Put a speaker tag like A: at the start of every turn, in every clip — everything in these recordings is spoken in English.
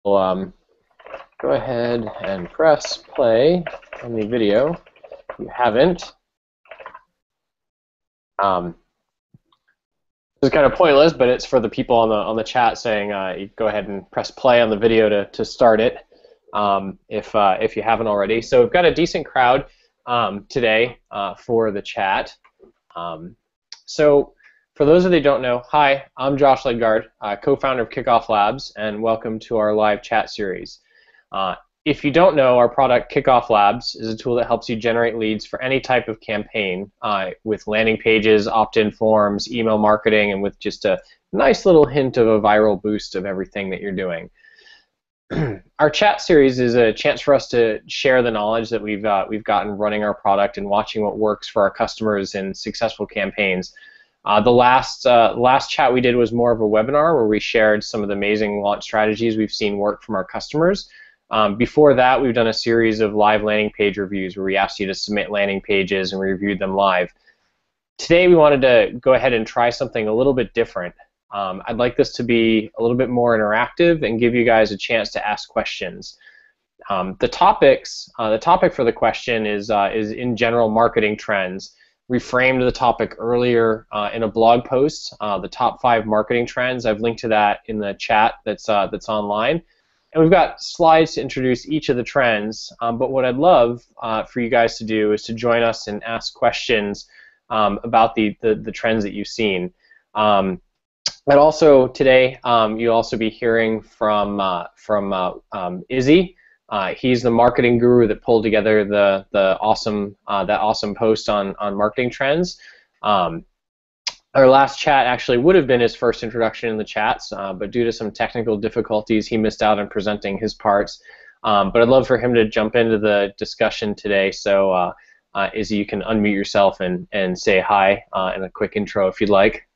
A: We'll go ahead and press play on the video if you haven't. This is kind of pointless, but it's for the people on the chat saying you go ahead and press play on the video to start it if you haven't already. So we've got a decent crowd today for the chat. So for those of you who don't know, hi, I'm Josh Ledgard, co-founder of Kickoff Labs, and welcome to our live chat series. If you don't know, our product Kickoff Labs is a tool that helps you generate leads for any type of campaign with landing pages, opt-in forms, email marketing, and with just a nice little hint of a viral boost of everything that you're doing. Our chat series is a chance for us to share the knowledge that we've gotten running our product and watching what works for our customers in successful campaigns. The last chat we did was more of a webinar where we shared some of the amazing launch strategies we've seen work from our customers. Before that, we've done a series of live landing page reviews where we asked you to submit landing pages and we reviewed them live. Today we wanted to go ahead and try something a little bit different. I'd like this to be a little bit more interactive and give you guys a chance to ask questions. The topic for the question is in general marketing trends. We framed the topic earlier in a blog post, the top 5 marketing trends. I've linked to that in the chat that's online. And we've got slides to introduce each of the trends, but what I'd love for you guys to do is to join us and ask questions about the trends that you've seen. And also today, you'll also be hearing from Izzy. He's the marketing guru that pulled together that awesome post on marketing trends. Our last chat actually would have been his first introduction in the chats, but due to some technical difficulties, he missed out on presenting his parts. But I'd love for him to jump into the discussion today. So, Izzy, you can unmute yourself and say hi in a quick intro if you'd like.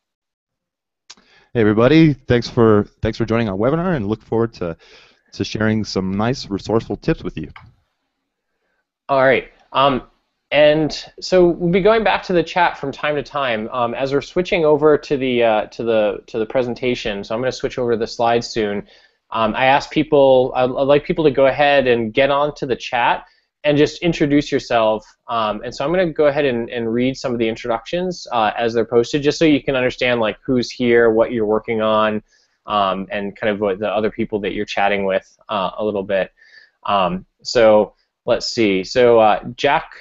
B: Hey everybody, thanks for joining our webinar, and look forward to sharing some nice resourceful tips with you.
A: All right. And so we'll be going back to the chat from time to time as we're switching over to the presentation. So I'm going to switch over to the slides soon. I asked people, I'd like people to go ahead and get onto the chat and just introduce yourself. And so I'm going to go ahead and read some of the introductions as they're posted, just so you can understand like who's here, what you're working on, and kind of what the other people that you're chatting with a little bit. So let's see. So Jack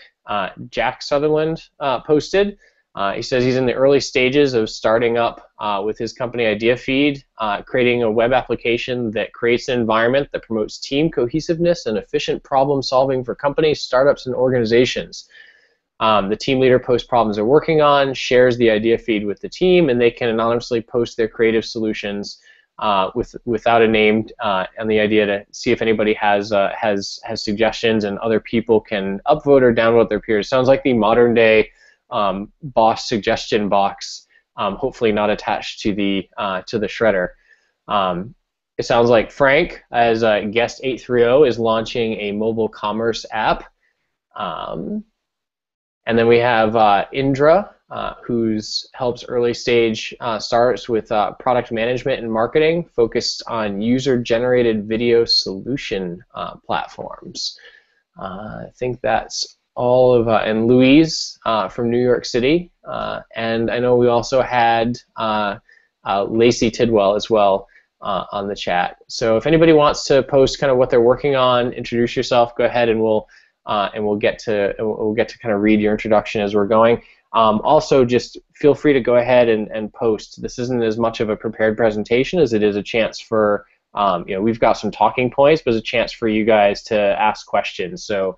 A: Sutherland posted. He says he's in the early stages of starting up with his company IdeaFeed, creating a web application that creates an environment that promotes team cohesiveness and efficient problem solving for companies, startups, and organizations. The team leader posts problems they're working on, shares the IdeaFeed with the team, and they can anonymously post their creative solutions without a name, and the idea to see if anybody has suggestions, and other people can upvote or downvote their peers. Sounds like the modern day boss suggestion box, hopefully not attached to the shredder. It sounds like Frank, as guest 830, is launching a mobile commerce app. And then we have Indra, who helps early stage startups with product management and marketing, focused on user-generated video solution platforms. I think that's all of, and Louise from New York City, and I know we also had Lacey Tidwell as well on the chat. So if anybody wants to post kind of what they're working on, introduce yourself, go ahead, and we'll get to kind of read your introduction as we're going. Also, just feel free to go ahead and post. This isn't as much of a prepared presentation as it is a chance for, we've got some talking points, but it's a chance for you guys to ask questions. So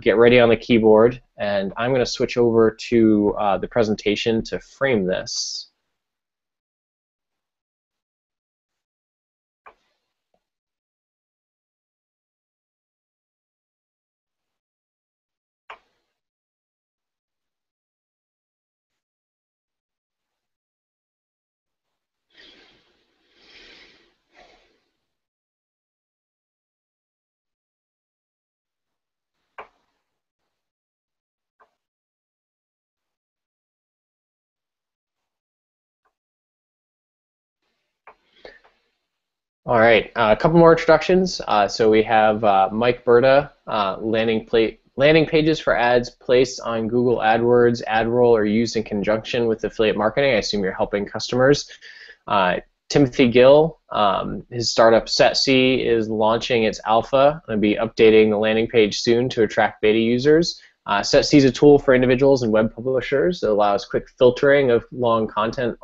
A: get ready on the keyboard, and I'm going to switch over to the presentation to frame this. All right, a couple more introductions. So we have Mike Berta, landing pages for ads placed on Google AdWords, AdRoll, or used in conjunction with affiliate marketing. I assume you're helping customers. Timothy Gill, his startup SetC is launching its alpha and be updating the landing page soon to attract beta users. SetC is a tool for individuals and web publishers that allows quick filtering of long content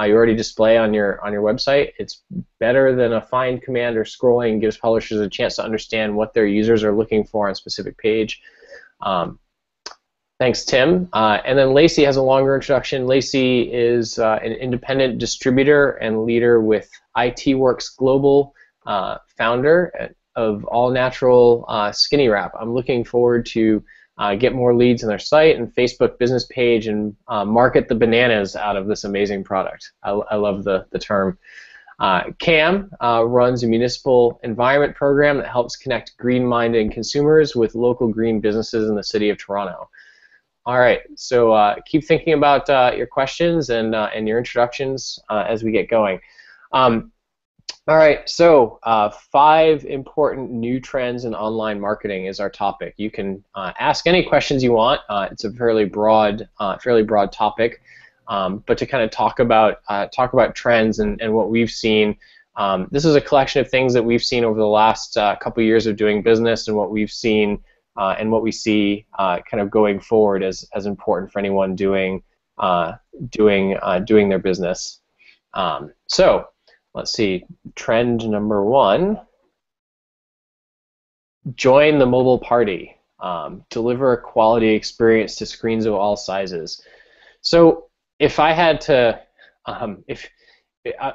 A: you already display on your website. It's better than a find command or scrolling. Gives publishers a chance to understand what their users are looking for on a specific page. Thanks, Tim. And then Lacey has a longer introduction. Lacey is an independent distributor and leader with IT Works Global, founder of All Natural Skinny Wrap. I'm looking forward to get more leads on their site and Facebook business page and market the bananas out of this amazing product. I love the term. Cam runs a municipal environment program that helps connect green-minded consumers with local green businesses in the city of Toronto. All right, so keep thinking about your questions and your introductions as we get going. All right, so 5 important new trends in online marketing is our topic. You can ask any questions you want. It's a fairly broad topic, but to kind of talk about trends and what we've seen. This is a collection of things that we've seen over the last couple years of doing business and what we've seen and what we see kind of going forward as important for anyone doing their business. So let's see, trend number 1, join the mobile party. Deliver a quality experience to screens of all sizes. So if I had to,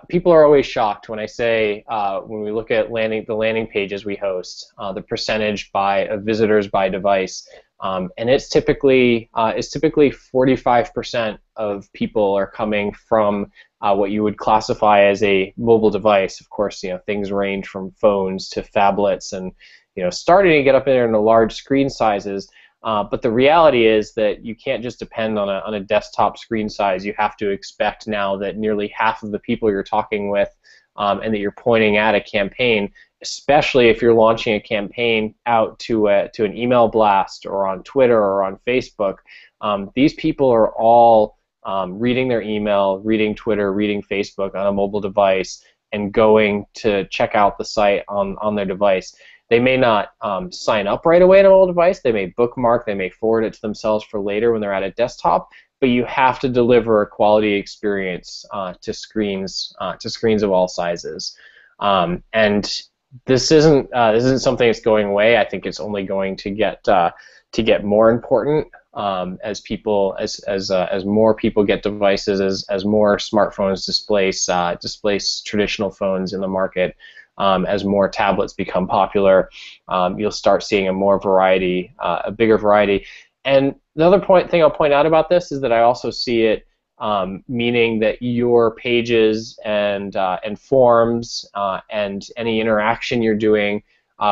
A: people are always shocked when I say, when we look at the landing pages we host, the percentage of visitors by device, and it's typically 45% of people are coming from what you would classify as a mobile device. Of course, things range from phones to phablets, and starting to get up there into large screen sizes. But the reality is that you can't just depend on a desktop screen size. You have to expect now that nearly half of the people you're talking with and that you're pointing at a campaign, especially if you're launching a campaign out to an email blast or on Twitter or on Facebook, these people are all reading their email, reading Twitter, reading Facebook on a mobile device, and going to check out the site on their device. They may not sign up right away on a mobile device. They may bookmark. They may forward it to themselves for later when they're at a desktop. But you have to deliver a quality experience to screens of all sizes. And this isn't something that's going away. I think it's only going to get more important as more people get devices, as more smartphones displace traditional phones in the market. As more tablets become popular, you'll start seeing a bigger variety. And the other thing I'll point out about this is that I also see it meaning that your pages and forms and any interaction you're doing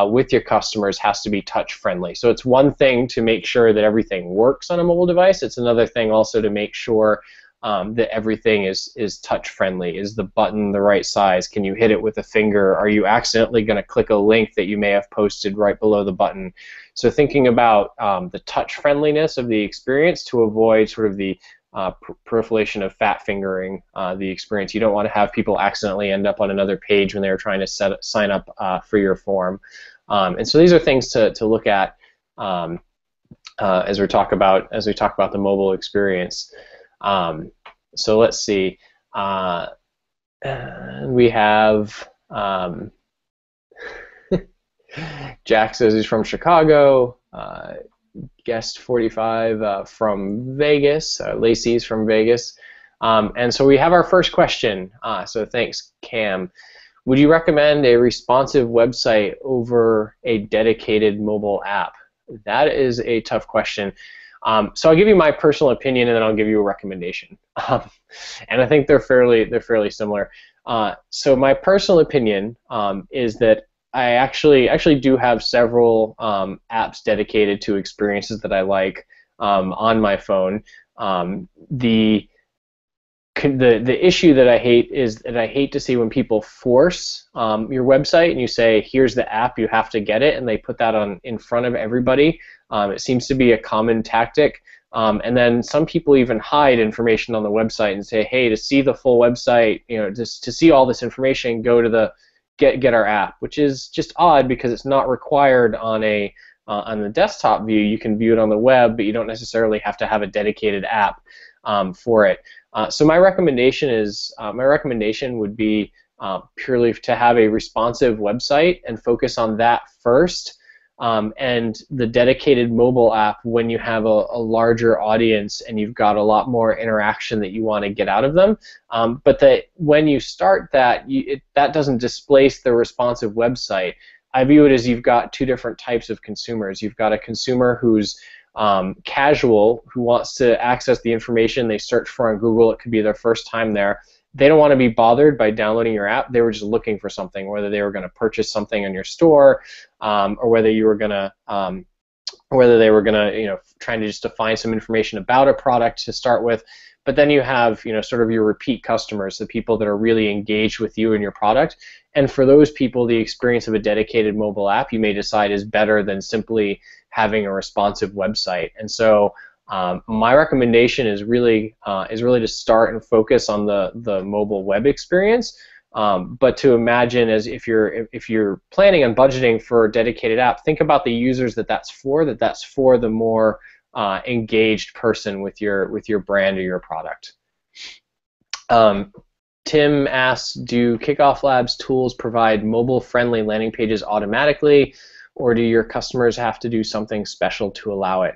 A: with your customers has to be touch friendly. So it's one thing to make sure that everything works on a mobile device. It's another thing also to make sure that everything is touch friendly. Is the button the right size? Can you hit it with a finger? Are you accidentally going to click a link that you may have posted right below the button? So thinking about the touch friendliness of the experience to avoid sort of the proliferation of fat fingering the experience. You don't want to have people accidentally end up on another page when they're trying to sign up for your form. And so these are things to look at as we talk about the mobile experience. So let's see. We have Jack says he's from Chicago. Guest 45 from Vegas. Lacey's from Vegas. And so we have our first question. So thanks, Cam. Would you recommend a responsive website over a dedicated mobile app? That is a tough question. So I'll give you my personal opinion, and then I'll give you a recommendation. And I think they're fairly similar. So my personal opinion is that I actually do have several apps dedicated to experiences that I like on my phone. the issue that I hate is that I hate to see when people force your website and you say, here's the app, you have to get it, and they put that on in front of everybody. It seems to be a common tactic. And then some people even hide information on the website and say, hey, to see the full website, just to see all this information, go to the get our app, which is just odd because it's not required on the desktop view. You can view it on the web, but you don't necessarily have to have a dedicated app for it. So my recommendation would be purely to have a responsive website and focus on that first, and the dedicated mobile app when you have a larger audience and you've got a lot more interaction that you want to get out of them. But that when you start that, that doesn't displace the responsive website. I view it as you've got two different types of consumers. You've got a consumer who's casual, who wants to access the information they search for on Google. It could be their first time there. They don't want to be bothered by downloading your app. They were just looking for something, whether they were going to purchase something in your store, or whether you were going to, trying to just to find some information about a product to start with. But then you have, sort of your repeat customers, the people that are really engaged with you and your product. And for those people, the experience of a dedicated mobile app, you may decide, is better than simply having a responsive website. And so my recommendation is really to start and focus on the mobile web experience. But to imagine, as if you're planning on budgeting for a dedicated app, think about the users that's for the more engaged person with your brand or your product. Tim asks, do Kickoff Labs tools provide mobile-friendly landing pages automatically, or do your customers have to do something special to allow it?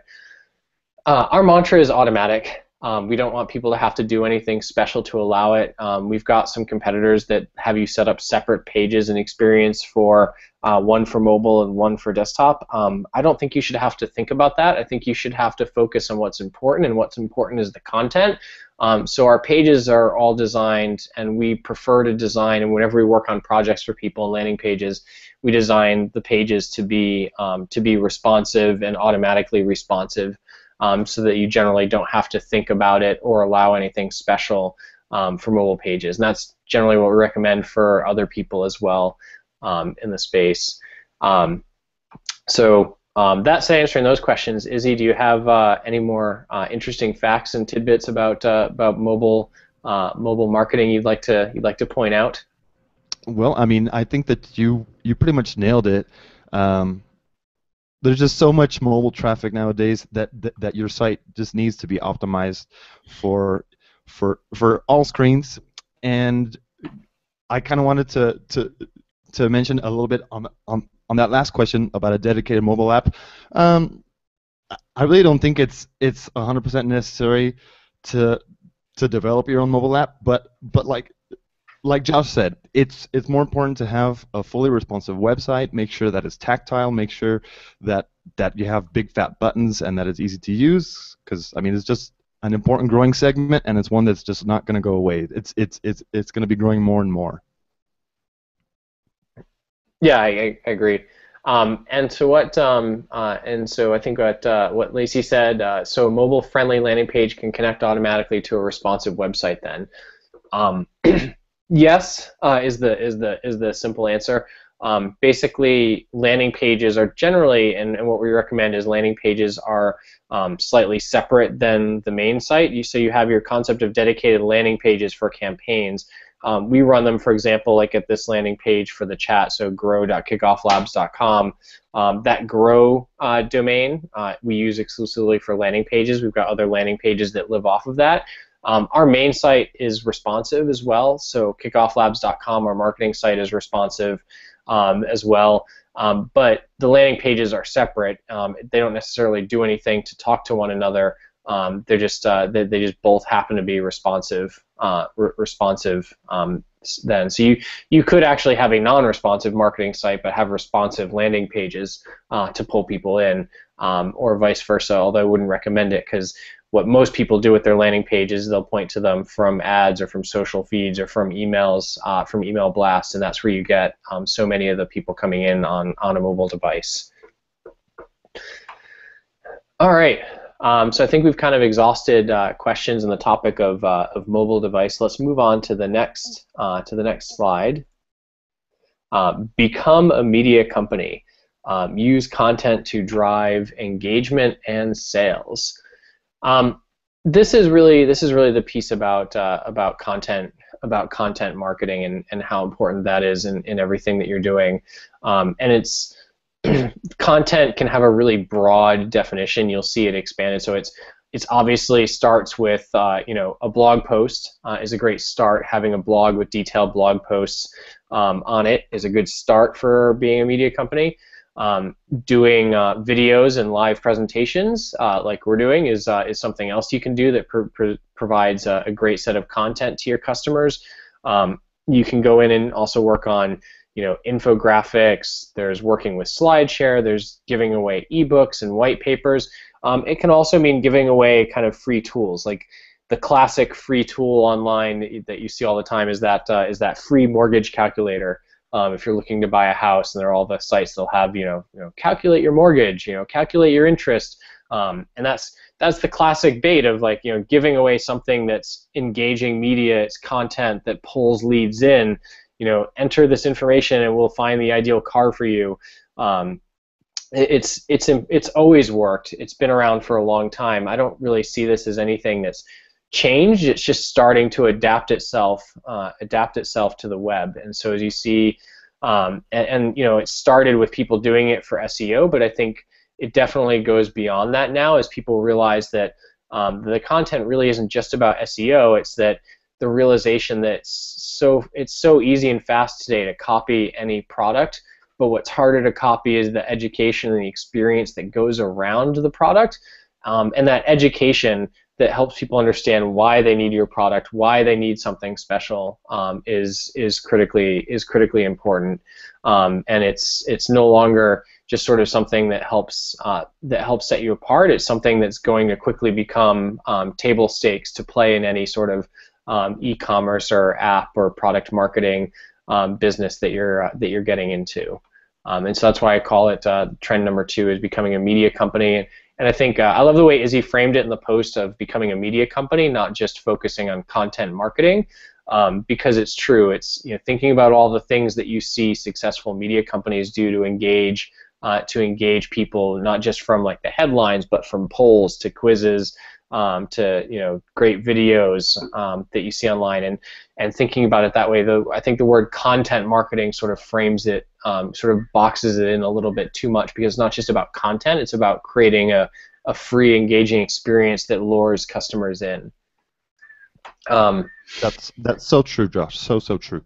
A: Our mantra is automatic. We don't want people to have to do anything special to allow it. We've got some competitors that have you set up separate pages and experience for one for mobile and one for desktop. I don't think you should have to think about that. I think you should have to focus on what's important, and what's important is the content. So our pages are all designed, and we prefer to design, and whenever we work on projects for people and landing pages, we design the pages to be responsive and automatically responsive, so that you generally don't have to think about it or allow anything special for mobile pages. And that's generally what we recommend for other people as well in the space. That's answering those questions. Izzy, do you have any more interesting facts and tidbits about mobile marketing you'd like to point out?
B: Well, I mean, I think that you pretty much nailed it. There's just so much mobile traffic nowadays that your site just needs to be optimized for all screens. And I kind of wanted to mention a little bit on that last question about a dedicated mobile app. I really don't think it's 100% necessary to develop your own mobile app, but like Josh said, it's more important to have a fully responsive website. Make sure that it's tactile. Make sure that you have big fat buttons and that it's easy to use. Because I mean, it's just an important growing segment, and it's one that's just not going to go away. It's going to be growing more and more.
A: Yeah, I agree. And so I think what Lacey said. So a mobile-friendly landing page can connect automatically to a responsive website. Then, yes, is the simple answer. Basically, landing pages are generally, and what we recommend is landing pages are slightly separate than the main site. So you have your concept of dedicated landing pages for campaigns. We run them, for example, like at this landing page for the chat, so grow.kickofflabs.com. That grow domain we use exclusively for landing pages. We've got other landing pages that live off of that. Our main site is responsive as well, so kickofflabs.com, our marketing site, is responsive as well. But the landing pages are separate. They don't necessarily do anything to talk to one another. They just both happen to be responsive. Then, so you could actually have a non-responsive marketing site, but have responsive landing pages to pull people in, or vice versa. Although I wouldn't recommend it, because what most people do with their landing pages, they'll point to them from ads or from social feeds or from emails, from email blasts, and that's where you get so many of the people coming in on a mobile device. All right. So I think we've kind of exhausted questions on the topic of mobile device. Let's move on to the next slide. Become a media company. Use content to drive engagement and sales. This is really the piece about content marketing and how important that is in everything that you're doing. And it's content can have a really broad definition. You'll see it expanded. So it's obviously starts with a blog post is a great start. Having a blog with detailed blog posts on it is a good start for being a media company. Doing videos and live presentations like we're doing is something else you can do that provides a great set of content to your customers. You can go in and also work on infographics. There's working with SlideShare. There's giving away ebooks and white papers. It can also mean giving away kind of free tools. Like the classic free tool online that you see all the time is that free mortgage calculator. If you're looking to buy a house, and there are all the sites they'll have, calculate your mortgage, calculate your interest, and that's the classic bait of like, giving away something that's engaging media, it's content that pulls leads in. Enter this information and we'll find the ideal car for you. It's always worked. It's been around for a long time. I don't really see this as anything that's changed. It's just starting to adapt itself to the web. And so as you see, it started with people doing it for SEO, but I think it definitely goes beyond that now as people realize that the content really isn't just about SEO. It's that the realization that it's so easy and fast today to copy any product, but what's harder to copy is the education and the experience that goes around the product, and that education that helps people understand why they need your product, why they need something special, is critically important, and it's no longer just sort of something that helps set you apart. It's something that's going to quickly become table stakes to play in any sort of e-commerce or app or product marketing business that you're getting into, and so that's why I call it trend number 2 is becoming a media company. And I think I love the way Izzy framed it in the post of becoming a media company, not just focusing on content marketing, because it's true. It's thinking about all the things that you see successful media companies do to engage people, not just from like the headlines, but from polls to quizzes to great videos that you see online, and thinking about it that way. Though I think the word content marketing sort of frames it, sort of boxes it in a little bit too much, because it's not just about content, it's about creating a free, engaging experience that lures customers in.
B: That's so true, Josh. So true.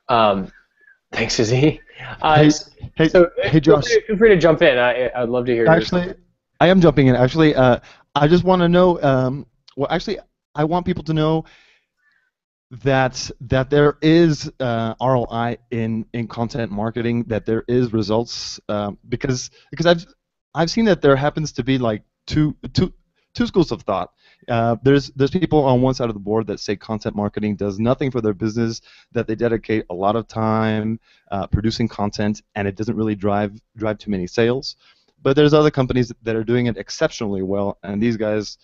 A: Thanks, Izzy.
B: Hey, Josh.
A: Feel free to jump in. I'd love to hear.
B: Actually, I am jumping in. Actually, I just want to know. I want people to know that there is ROI in content marketing. That there is results, because I've seen that there happens to be like two schools of thought. There's people on one side of the board that say content marketing does nothing for their business, that they dedicate a lot of time producing content, and it doesn't really drive too many sales. But there's other companies that are doing it exceptionally well, and these guys,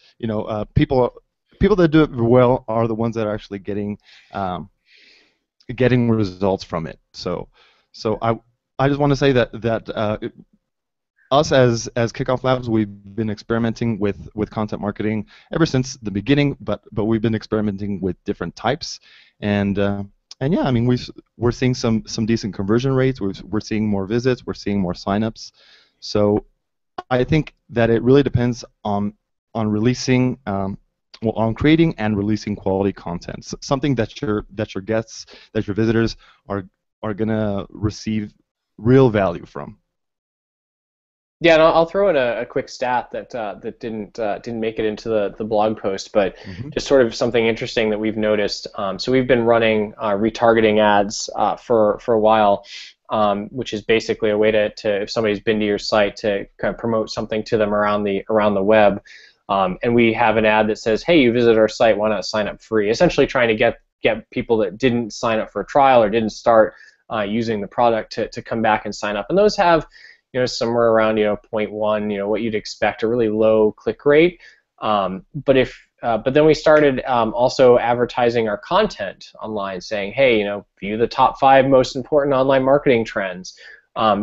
B: people that do it well are the ones that are actually getting results from it. So I just want to say that us as Kickoff Labs, we've been experimenting with content marketing ever since the beginning, but we've been experimenting with different types, and yeah, I mean we're seeing some decent conversion rates. We're seeing more visits. We're seeing more signups. So I think that it really depends on releasing, on creating and releasing quality content, something that your guests, that your visitors are gonna receive real value from.
A: Yeah, and I'll throw in a quick stat that didn't make it into the blog post, but just sort of something interesting that we've noticed. So we've been running retargeting ads for a while, which is basically a way to if somebody's been to your site, to kind of promote something to them around the web, and we have an ad that says, "Hey, you visited our site, why not sign up free?" Essentially trying to get people that didn't sign up for a trial or didn't start using the product to come back and sign up, and those have somewhere around, 0.1, what you'd expect, a really low click rate. But then we started also advertising our content online, saying, hey, view the top 5 most important online marketing trends,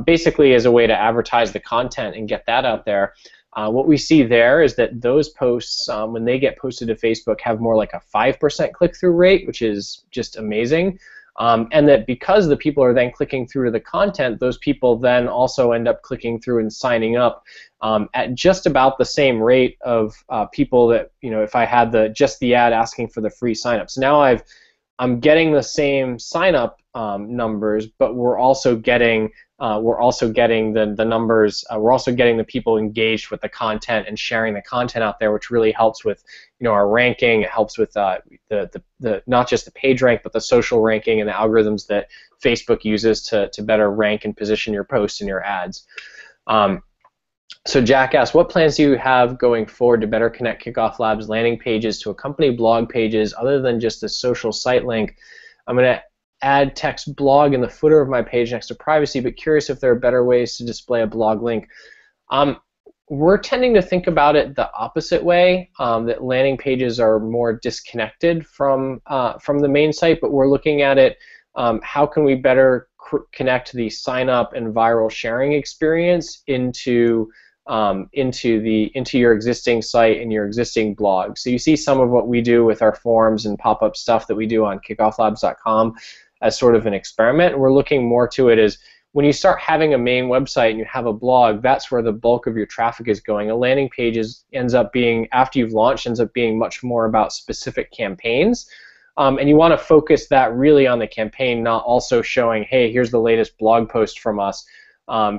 A: basically as a way to advertise the content and get that out there. What we see there is that those posts, when they get posted to Facebook, have more like a 5% click-through rate, which is just amazing. And that because the people are then clicking through to the content, those people then also end up clicking through and signing up at just about the same rate of people that, if I had just the ad asking for the free sign-up. So now I'm getting the same sign-up numbers, but we're also getting the numbers. We're also getting the people engaged with the content and sharing the content out there, which really helps with our ranking. It helps with the not just the page rank, but the social ranking and the algorithms that Facebook uses to better rank and position your posts and your ads. So Jack asks, what plans do you have going forward to better connect Kickoff Labs landing pages to accompany blog pages other than just a social site link? I'm going to add text blog in the footer of my page next to privacy, but curious if there are better ways to display a blog link. We're tending to think about it the opposite way, that landing pages are more disconnected from the main site, but we're looking at it, how can we better connect the sign up and viral sharing experience into your existing site and your existing blog. So you see some of what we do with our forums and pop-up stuff that we do on kickofflabs.com as sort of an experiment. We're looking more to it as when you start having a main website and you have a blog, that's where the bulk of your traffic is going. A landing page ends up being, after you've launched, ends up being much more about specific campaigns. And you want to focus that really on the campaign, not also showing, hey, here's the latest blog post from us.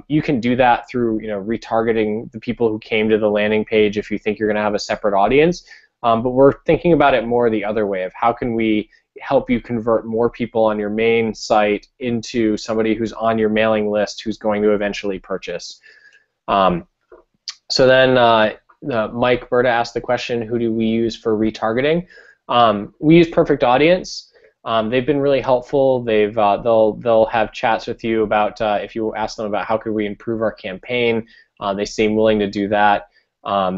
A: You can do that through retargeting the people who came to the landing page if you think you're going to have a separate audience. But we're thinking about it more the other way of how can we help you convert more people on your main site into somebody who's on your mailing list who's going to eventually purchase. So then Mike Berta asked the question, who do we use for retargeting? We use Perfect Audience. They've been really helpful. They'll have chats with you about if you ask them about how could we improve our campaign. They seem willing to do that.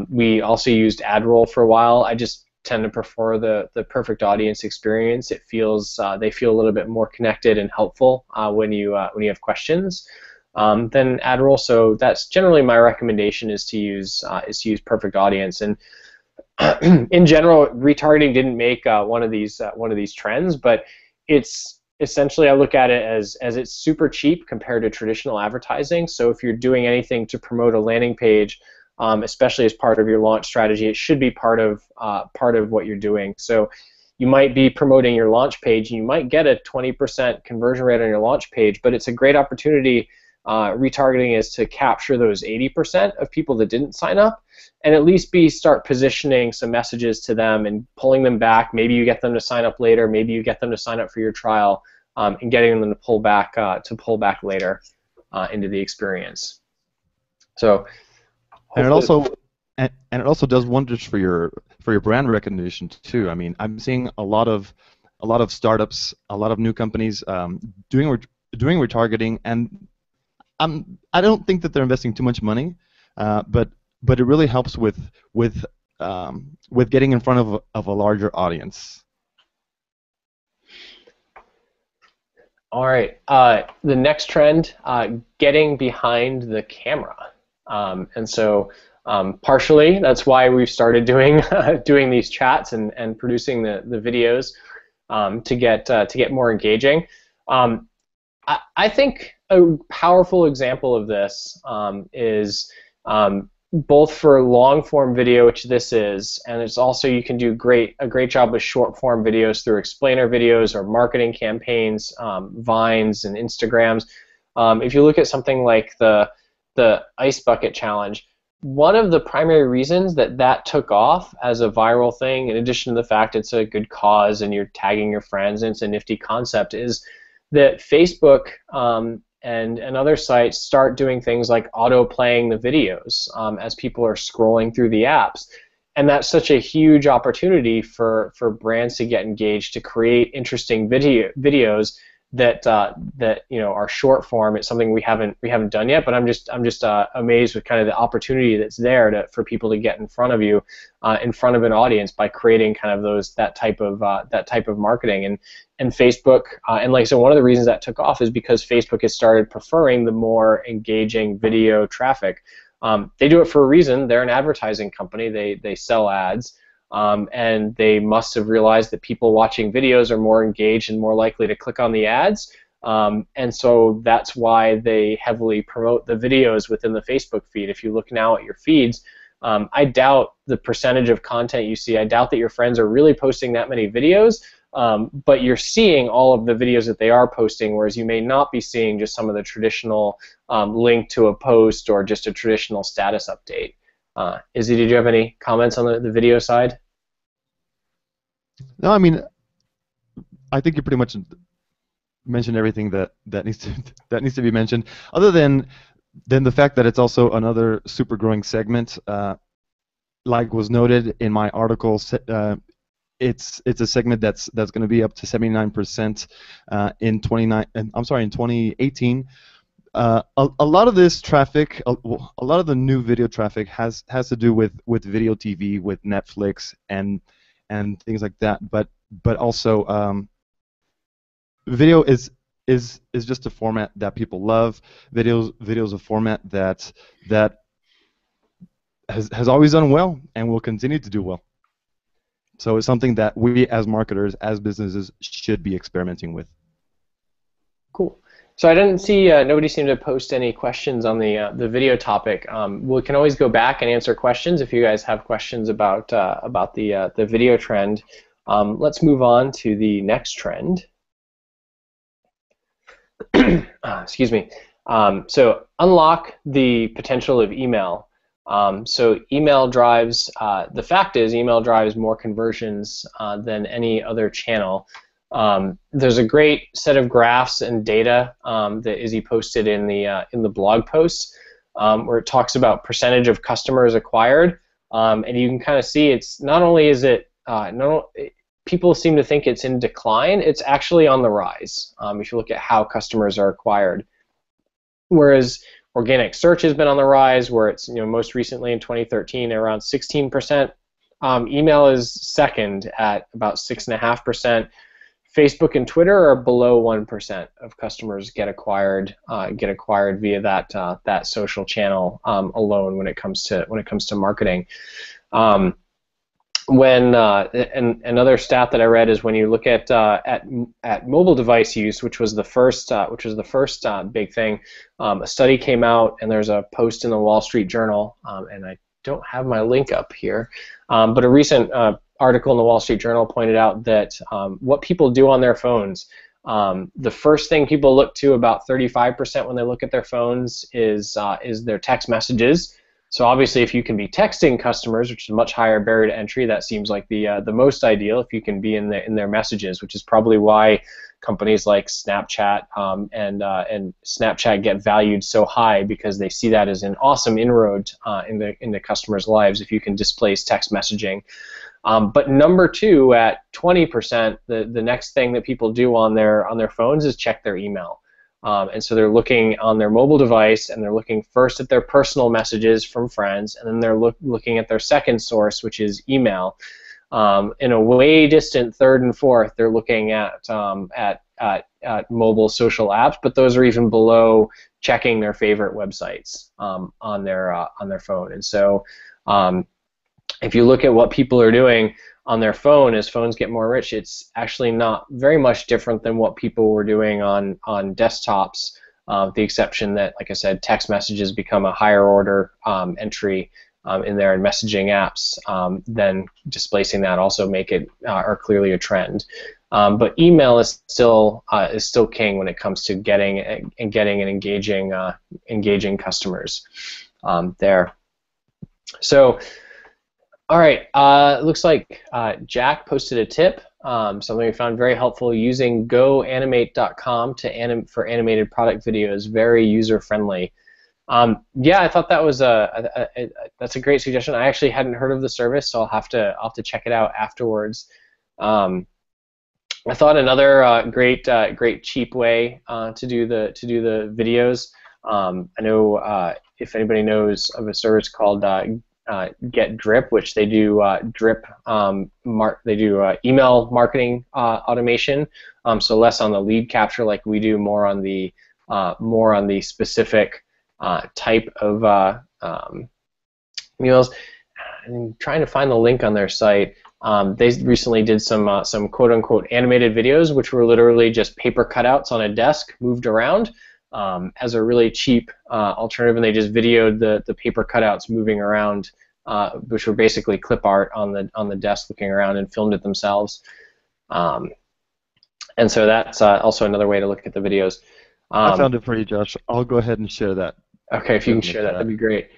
A: We also used AdRoll for a while. I just tend to prefer the Perfect Audience experience. It feels they feel a little bit more connected and helpful when you have questions than AdRoll. So that's generally my recommendation is to use Perfect Audience. And in general, retargeting didn't make one of these trends, but it's essentially, I look at it as it's super cheap compared to traditional advertising. So if you're doing anything to promote a landing page, especially as part of your launch strategy, it should be part of what you're doing. So you might be promoting your launch page, and you might get a 20% conversion rate on your launch page, but it's a great opportunity. Retargeting is to capture those 80% of people that didn't sign up, and at least start positioning some messages to them and pulling them back. Maybe you get them to sign up later. Maybe you get them to sign up for your trial, and getting them to pull back later into the experience. So,
B: and it also does wonders for your brand recognition too. I mean, I'm seeing a lot of startups, a lot of new companies doing retargeting, and I don't think that they're investing too much money, but it really helps with getting in front of a larger audience.
A: All right, the next trend, getting behind the camera, and so partially that's why we've started doing these chats and producing the videos to get more engaging. I think a powerful example of this is both for long form video, which this is, and it's also you can do a great job with short form videos through explainer videos or marketing campaigns, Vines and Instagrams. If you look at something like the Ice Bucket Challenge, one of the primary reasons that took off as a viral thing, in addition to the fact it's a good cause and you're tagging your friends and it's a nifty concept, is that Facebook and other sites start doing things like auto-playing the videos as people are scrolling through the apps. And that's such a huge opportunity for brands to get engaged, to create interesting videos that are short form. It's something we haven't done yet, but I'm just amazed with kind of the opportunity that's there for people to get in front of you, in front of an audience by creating kind of that type of marketing. And Facebook, and like I said, one of the reasons that took off is because Facebook has started preferring the more engaging video traffic. They do it for a reason. They're an advertising company. They sell ads. And they must have realized that people watching videos are more engaged and more likely to click on the ads. And so that's why they heavily promote the videos within the Facebook feed. If you look now at your feeds, I doubt the percentage of content you see. I doubt that your friends are really posting that many videos, but you're seeing all of the videos that they are posting, whereas you may not be seeing just some of the traditional link to a post or just a traditional status update. Izzy, did you have any comments on the video side?
B: No, I mean, I think you pretty much mentioned everything that needs to be mentioned. Other than the fact that it's also another super growing segment, like was noted in my article. It's a segment that's going to be up to 79% in 2018. A lot of this traffic, a lot of the new video traffic has to do with video TV, with Netflix and things like that. But also video is just a format that people love. Video's a format that has always done well and will continue to do well. So it's something that we as marketers, as businesses, should be experimenting with.
A: Cool. So I didn't see, nobody seemed to post any questions on the video topic. We can always go back and answer questions if you guys have questions about the video trend. Let's move on to the next trend. Excuse me. So unlock the potential of email. So email drives, the fact is email drives more conversions than any other channel. There's a great set of graphs and data that Izzy posted in the blog post where it talks about percentage of customers acquired, and you can kind of see it's not only is it people seem to think it's in decline, it's actually on the rise if you look at how customers are acquired. Whereas organic search has been on the rise, where it's most recently in 2013 around 16%. Email is second at about 6.5%. Facebook and Twitter are below 1% of customers get acquired via that social channel alone when it comes to marketing. When another stat that I read is when you look at mobile device use, which was the first big thing. A study came out, and there's a post in the Wall Street Journal, and I don't have my link up here, but a recent article in the Wall Street Journal pointed out that what people do on their phones, the first thing people look to, about 35% when they look at their phones, is their text messages. So obviously, if you can be texting customers, which is a much higher barrier to entry, that seems like the most ideal. If you can be in their messages, which is probably why companies like Snapchat and Snapchat get valued so high, because they see that as an awesome inroad into customers' lives if you can displace text messaging. But number two, at 20%, the next thing that people do on their phones is check their email. And so they're looking on their mobile device, and they're looking first at their personal messages from friends, and then they're looking at their second source, which is email. In a way distant third and fourth, they're looking at mobile social apps, but those are even below checking their favorite websites on their phone. And so if you look at what people are doing on their phone as phones get more rich, it's actually not very much different than what people were doing on desktops, with the exception that, like I said, text messages become a higher order entry in there, and messaging apps then displacing that also make it are clearly a trend. But email is still king when it comes to getting and engaging customers there. So. All right, looks like Jack posted a tip, something we found very helpful, using goanimate.com for animated product videos, very user-friendly. Yeah, I thought that was that's a great suggestion. I actually hadn't heard of the service, so I'll have to check it out afterwards. I thought another great cheap way to do the videos. I know if anybody knows of a service called Get Drip, which they do drip they do email marketing automation. So less on the lead capture like we do, more on the specific type of emails. I'm trying to find the link on their site. They recently did some quote-unquote animated videos, which were literally just paper cutouts on a desk moved around as a really cheap alternative, and they just videoed the paper cutouts moving around, which were basically clip art on the desk looking around, and filmed it themselves. And so that's also another way to look at the videos.
B: I found it for you, Josh. I'll go ahead and share that.
A: Okay, if you can share that, that'd be great.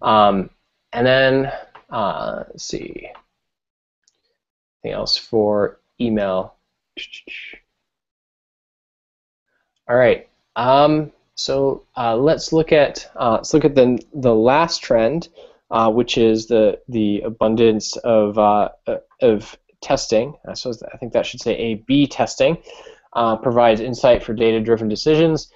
A: And then let's see. Anything else for email? All right. So let's look at the last trend, which is the abundance of testing. I think that should say A/B testing. Provides insight for data-driven decisions.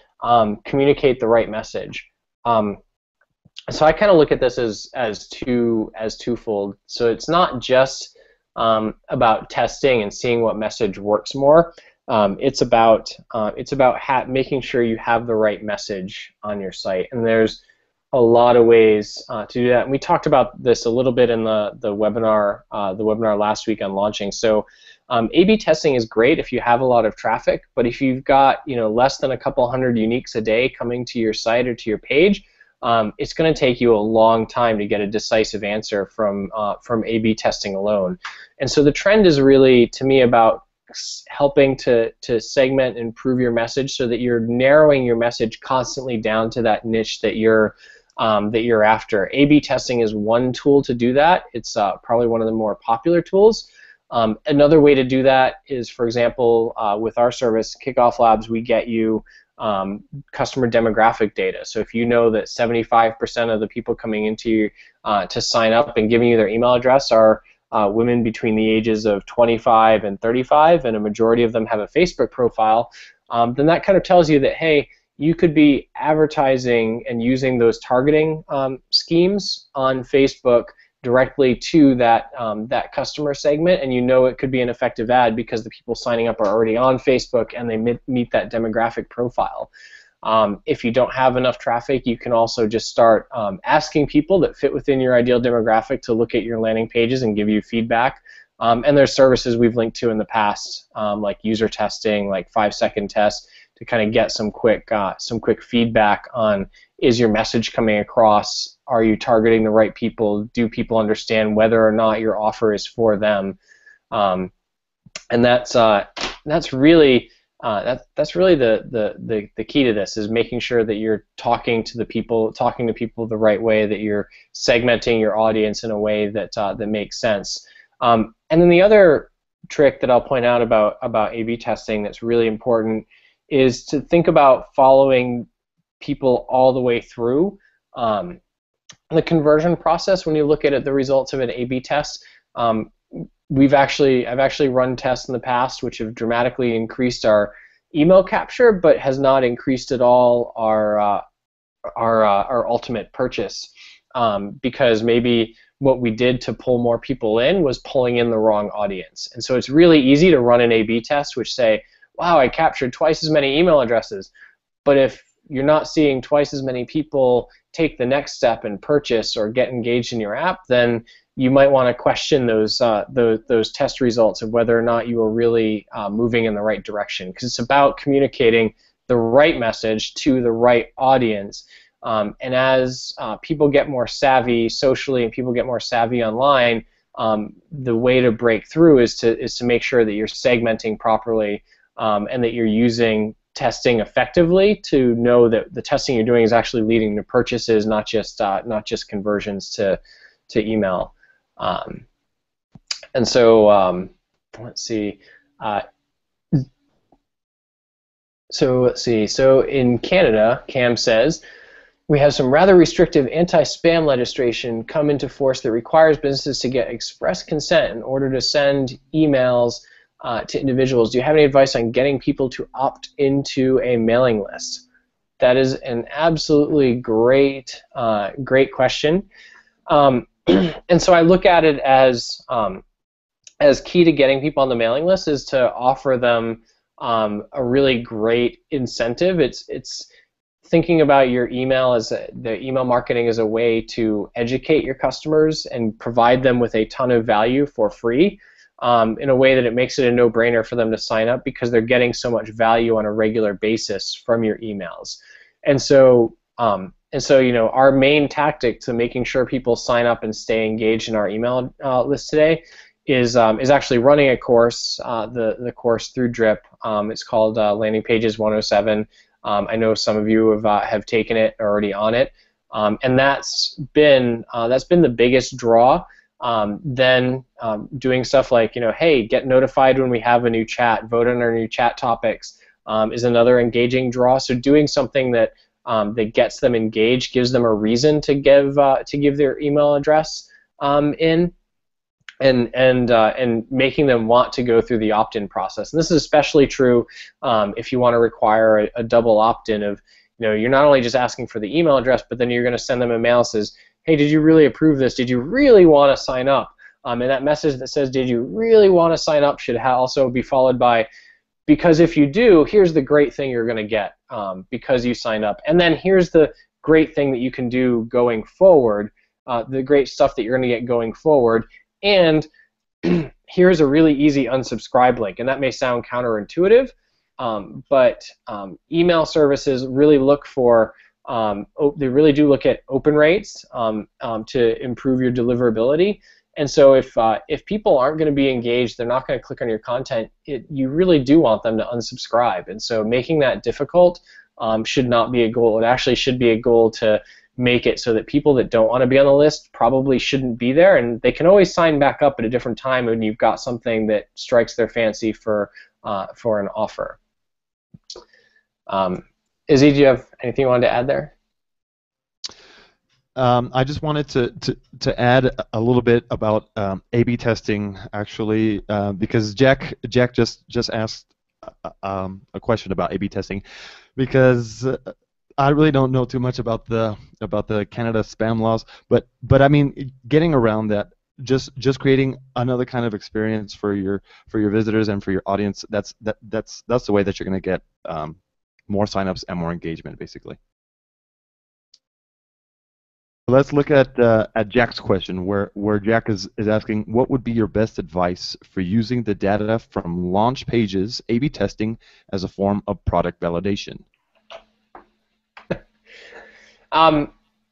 A: Communicate the right message. So I kind of look at this as twofold. So it's not just about testing and seeing what message works more. It's about making sure you have the right message on your site, and there's a lot of ways to do that. And we talked about this a little bit in the webinar last week on launching. So A/B testing is great if you have a lot of traffic, but if you've got less than a couple hundred uniques a day coming to your site or to your page, it's going to take you a long time to get a decisive answer from A/B testing alone. And so the trend is really, to me, about helping to segment and improve your message so that you're narrowing your message constantly down to that niche that you're after. A/B testing is one tool to do that. It's probably one of the more popular tools. Another way to do that is, for example, with our service, Kickoff Labs, we get you customer demographic data. So if you know that 75% of the people coming into you to sign up and giving you their email address are women between the ages of 25 and 35, and a majority of them have a Facebook profile, then that kind of tells you that, hey, you could be advertising and using those targeting schemes on Facebook directly to that customer segment, and it could be an effective ad because the people signing up are already on Facebook and they meet that demographic profile. If you don't have enough traffic, you can also just start asking people that fit within your ideal demographic to look at your landing pages and give you feedback. And there's services we've linked to in the past, like user testing, like 5-second tests, to kind of get some quick feedback on, is your message coming across? Are you targeting the right people? Do people understand whether or not your offer is for them? And that's really the key to this, is making sure that you're talking to people the right way, that you're segmenting your audience in a way that makes sense. And then the other trick that I'll point out about A/B testing that's really important is to think about following people all the way through the conversion process. When you look at the results of an A/B test, I've actually run tests in the past which have dramatically increased our email capture, but has not increased at all our ultimate purchase, because maybe what we did to pull more people in was pulling in the wrong audience. And so it's really easy to run an A/B test which say, wow, I captured twice as many email addresses, but if you're not seeing twice as many people take the next step and purchase or get engaged in your app, then you might want to question those test results of whether or not you are really moving in the right direction, because it's about communicating the right message to the right audience. And as people get more savvy socially and people get more savvy online, the way to break through is to make sure that you're segmenting properly, and that you're using testing effectively to know that the testing you're doing is actually leading to purchases, not just conversions to email. And so let's see. So in Canada, Cam says, we have some rather restrictive anti-spam legislation come into force that requires businesses to get express consent in order to send emails to individuals. Do you have any advice on getting people to opt into a mailing list? That is an absolutely great question. And so I look at it as key to getting people on the mailing list is to offer them a really great incentive. It's thinking about your email as the email marketing as a way to educate your customers and provide them with a ton of value for free in a way that it makes it a no-brainer for them to sign up because they're getting so much value on a regular basis from your emails. And so our main tactic to making sure people sign up and stay engaged in our email list today is actually running a course, the course through Drip. It's called Landing Pages 107. I know some of you have taken it already on it, and that's been the biggest draw. Then doing stuff like hey, get notified when we have a new chat, vote on our new chat topics is another engaging draw. So doing something that gets them engaged, gives them a reason to give their email address in. And making them want to go through the opt-in process. And this is especially true if you want to require a double opt-in of, you're not only just asking for the email address, but then you're going to send them a mail that says, hey, did you really approve this? Did you really want to sign up? And that message that says, did you really want to sign up should also be followed by, because if you do, here's the great thing you're going to get because you signed up. And then here's the great thing that you can do going forward, the great stuff that you're going to get going forward. And here's a really easy unsubscribe link, and that may sound counterintuitive, but email services really look for they really do look at open rates to improve your deliverability. And so if people aren't going to be engaged, they're not going to click on your content. You really do want them to unsubscribe, and so making that difficult should not be a goal. It actually should be a goal to make it so that people that don't want to be on the list probably shouldn't be there, and they can always sign back up at a different time when you've got something that strikes their fancy for an offer. Izzy, do you have anything you wanted to add there?
B: I just wanted to add a little bit about A/B testing, actually, because Jack just asked a question about A/B testing, because I really don't know too much about the Canada spam laws, but I mean, getting around that, just creating another kind of experience for your visitors and for your audience. That's the way that you're going to get more signups and more engagement, basically. Let's look at Jack's question, where Jack is asking, what would be your best advice for using the data from launch pages A/B testing as a form of product validation?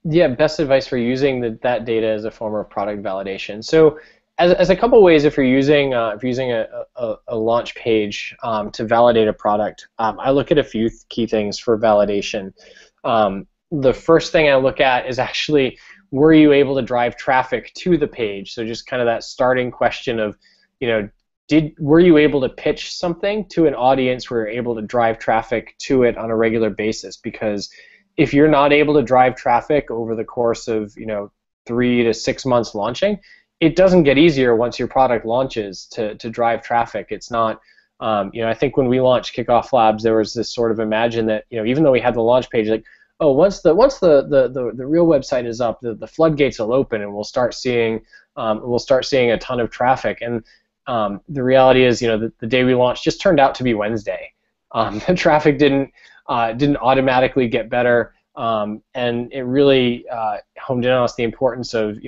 A: Yeah, best advice for using that data as a form of product validation. So, as a couple ways, if you're using a launch page to validate a product, I look at a few key things for validation. The first thing I look at is actually, were you able to drive traffic to the page? So just kind of that starting question of, were you able to pitch something to an audience where you're able to drive traffic to it on a regular basis? Because if you're not able to drive traffic over the course of 3 to 6 months launching, it doesn't get easier once your product launches to drive traffic. It's not, I think when we launched Kickoff Labs, there was this sort of imagine that even though we had the launch page, like, oh, once the real website is up, the floodgates will open and we'll start seeing a ton of traffic. And the reality is, the day we launched just turned out to be Wednesday. The traffic didn't automatically get better, and it really honed in on us the importance of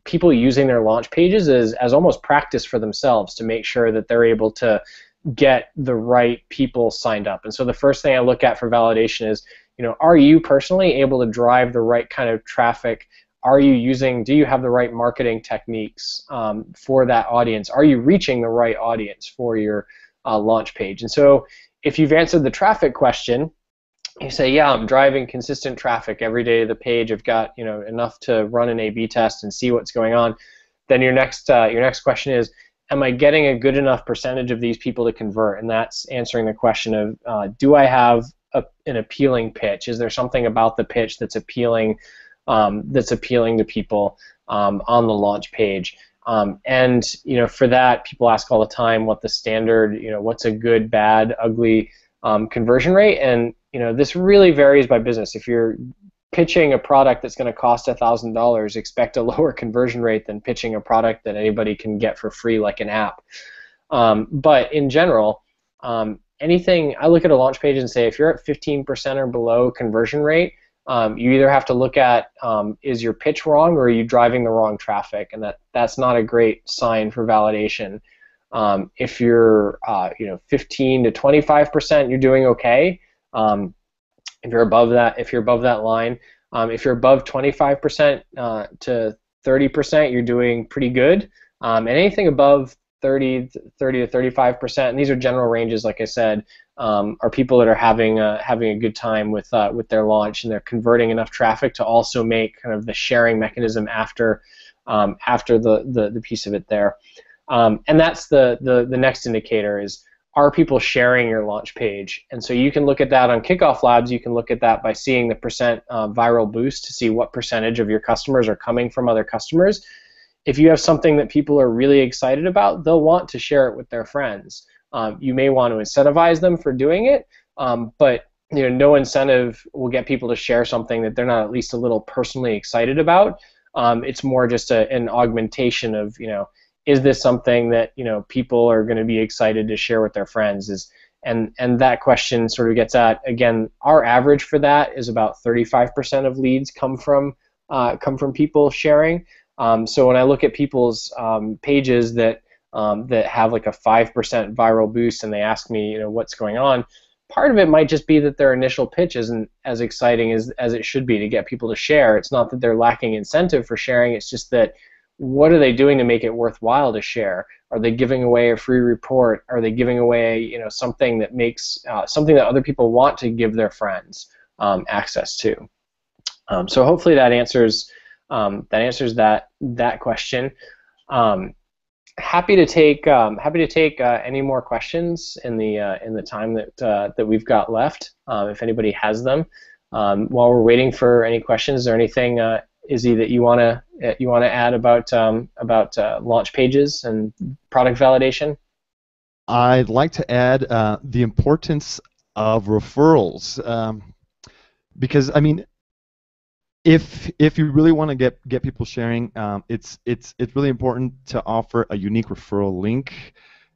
A: people using their launch pages as almost practice for themselves to make sure that they're able to get the right people signed up. And so the first thing I look at for validation is, are you personally able to drive the right kind of traffic? Do you have the right marketing techniques for that audience? Are you reaching the right audience for your launch page? And so if you've answered the traffic question, you say, yeah, I'm driving consistent traffic every day to the page. I've got enough to run an A/B test and see what's going on. Then your next question is, am I getting a good enough percentage of these people to convert? And that's answering the question of, do I have an appealing pitch? Is there something about the pitch that's appealing to people on the launch page? And for that, people ask all the time what the standard, what's a good, bad, ugly conversion rate, and this really varies by business. If you're pitching a product that's going to cost $1,000, expect a lower conversion rate than pitching a product that anybody can get for free, like an app. But in general, anything, I look at a launch page and say, if you're at 15% or below conversion rate, you either have to look at, is your pitch wrong, or are you driving the wrong traffic? And that's not a great sign for validation. If you're 15 to 25%, you're doing okay. If you're above that line, if you're above 25% to 30%, you're doing pretty good. And anything above 30 to 35%, and these are general ranges, like I said, are people that are having a good time with their launch, and they're converting enough traffic to also make kind of the sharing mechanism after the piece of it there. And that's the next indicator is, are people sharing your launch page? And so you can look at that on Kickoff Labs. You can look at that by seeing the percent viral boost to see what percentage of your customers are coming from other customers. If you have something that people are really excited about, they'll want to share it with their friends. You may want to incentivize them for doing it, but no incentive will get people to share something that they're not at least a little personally excited about. It's more just an augmentation of, is this something that people are going to be excited to share with their friends? And that question sort of gets at, again, our average for that is about 35% of leads come from people sharing. So when I look at people's pages that have like a 5% viral boost, and they ask me what's going on, part of it might just be that their initial pitch isn't as exciting as it should be to get people to share. It's not that they're lacking incentive for sharing, it's just that, what are they doing to make it worthwhile to share? Are they giving away a free report? Are they giving away something that makes something that other people want to give their friends access to? So hopefully that answers that question. Happy to take any more questions in the time that we've got left, if anybody has them. While we're waiting for any questions, is there anything, Izzy, that you want to add about launch pages and product validation?
B: I'd like to add the importance of referrals, because I mean, if you really want to get people sharing, it's really important to offer a unique referral link,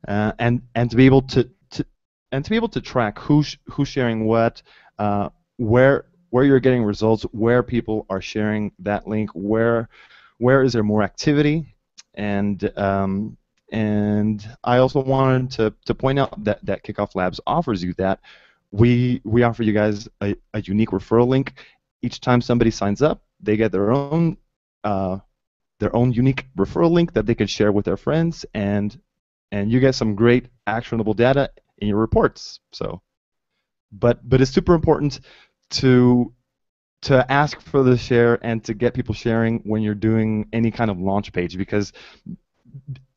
B: and to be able to track who's sharing what, where you're getting results, where people are sharing that link, where is there more activity, and I also wanted to point out that Kickoff Labs offers you that. We offer you guys a unique referral link. Each time somebody signs up, they get their own unique referral link that they can share with their friends, and you get some great actionable data in your reports. So, but it's super important to ask for the share and to get people sharing when you're doing any kind of launch page, because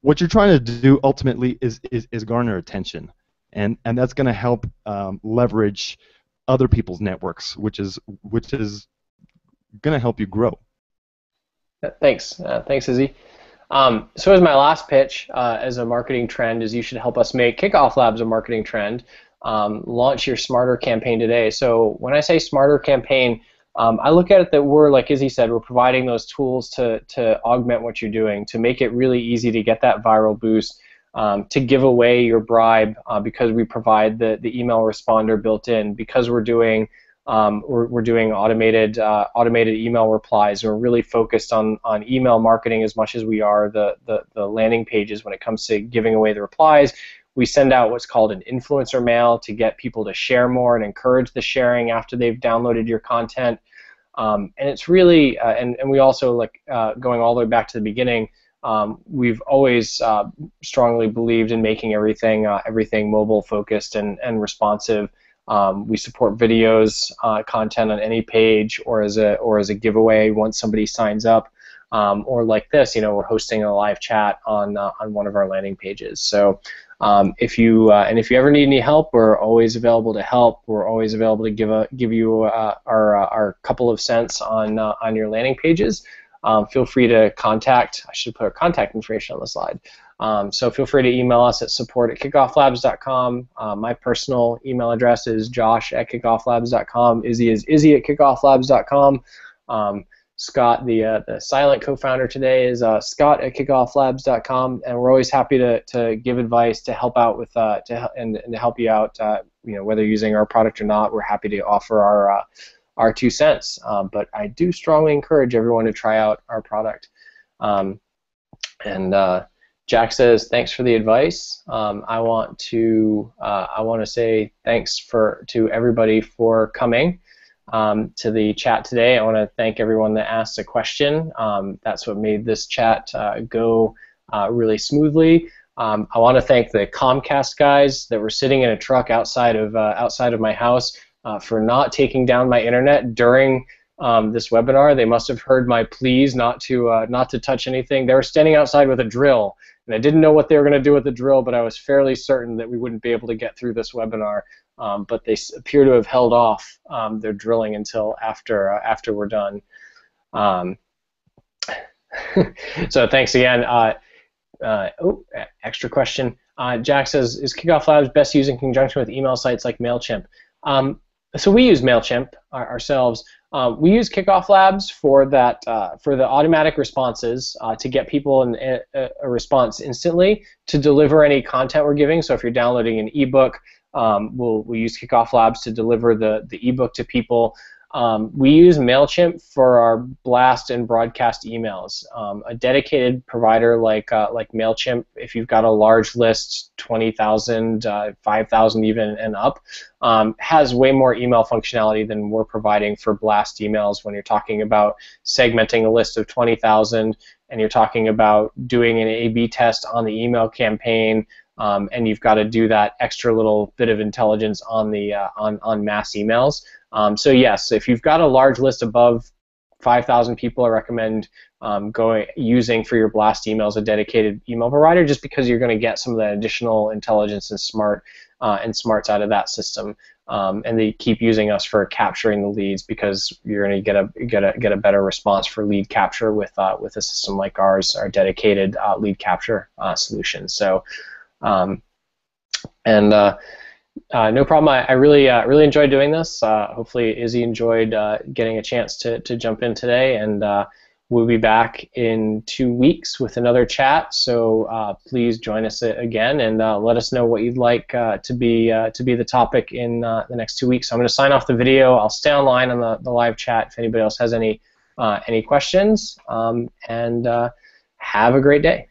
B: what you're trying to do ultimately is garner attention, and that's going to help leverage other people's networks, which is going to help you grow.
A: Thanks, Izzy. So as my last pitch as a marketing trend is, you should help us make Kickoff Labs a marketing trend. Launch your smarter campaign today. So when I say smarter campaign, I look at it that we're, like Izzy said, we're providing those tools to augment what you're doing, to make it really easy to get that viral boost, to give away your bribe, because we provide the email responder built in, because we're doing automated email replies. We're really focused on email marketing as much as we are the landing pages when it comes to giving away the replies. We send out what's called an influencer mail to get people to share more and encourage the sharing after they've downloaded your content. And it's really, and we also, like, going all the way back to the beginning, we've always strongly believed in making everything mobile focused and responsive. We support videos, content on any page, or as a giveaway once somebody signs up, or like this, we're hosting a live chat on one of our landing pages. So if you ever need any help, we're always available to help. We're always available to give you our couple of cents on your landing pages. feel free to contact. I should put our contact information on the slide. So feel free to email us at support@kickofflabs.com. My personal email address is josh@kickofflabs.com. Izzy is izzy@kickofflabs.com. Scott, the silent co-founder today, is scott@kickofflabs.com, and we're always happy to give advice, to help out with and to help you out. Whether you're using our product or not, we're happy to offer our 2 cents. But I do strongly encourage everyone to try out our product. Jack says, thanks for the advice. I want to say thanks to everybody for coming to the chat today. I want to thank everyone that asked a question. That's what made this chat go really smoothly. I want to thank the Comcast guys that were sitting in a truck outside of my house for not taking down my internet during this webinar. They must have heard my pleas not to touch anything. They were standing outside with a drill, and I didn't know what they were going to do with the drill, but I was fairly certain that we wouldn't be able to get through this webinar. But they appear to have held off their drilling until after we're done. So thanks again. Extra question. Jack says, is Kickoff Labs best used in conjunction with email sites like MailChimp? So we use MailChimp ourselves. We use Kickoff Labs for that, for the automatic responses to get people a response instantly to deliver any content we're giving. So if you're downloading an ebook, we'll use Kickoff Labs to deliver the ebook to people. We use MailChimp for our blast and broadcast emails. A dedicated provider like MailChimp, if you've got a large list, 20,000, 5,000 even and up, has way more email functionality than we're providing for blast emails. When you're talking about segmenting a list of 20,000 and you're talking about doing an A/B test on the email campaign, and you've got to do that extra little bit of intelligence on the on mass emails. So yes, if you've got a large list above 5,000 people, I recommend using for your blast emails a dedicated email provider, just because you're going to get some of that additional intelligence and smarts out of that system. And they keep using us for capturing the leads, because you're going to get a better response for lead capture with a system like ours, our dedicated lead capture solution. So. No problem. I really enjoyed doing this. Hopefully Izzy enjoyed getting a chance to jump in today, and we'll be back in 2 weeks with another chat. So please join us again, and let us know what you'd like to be the topic in the next 2 weeks. So I'm going to sign off the video. I'll stay online on the live chat if anybody else has any questions, and have a great day.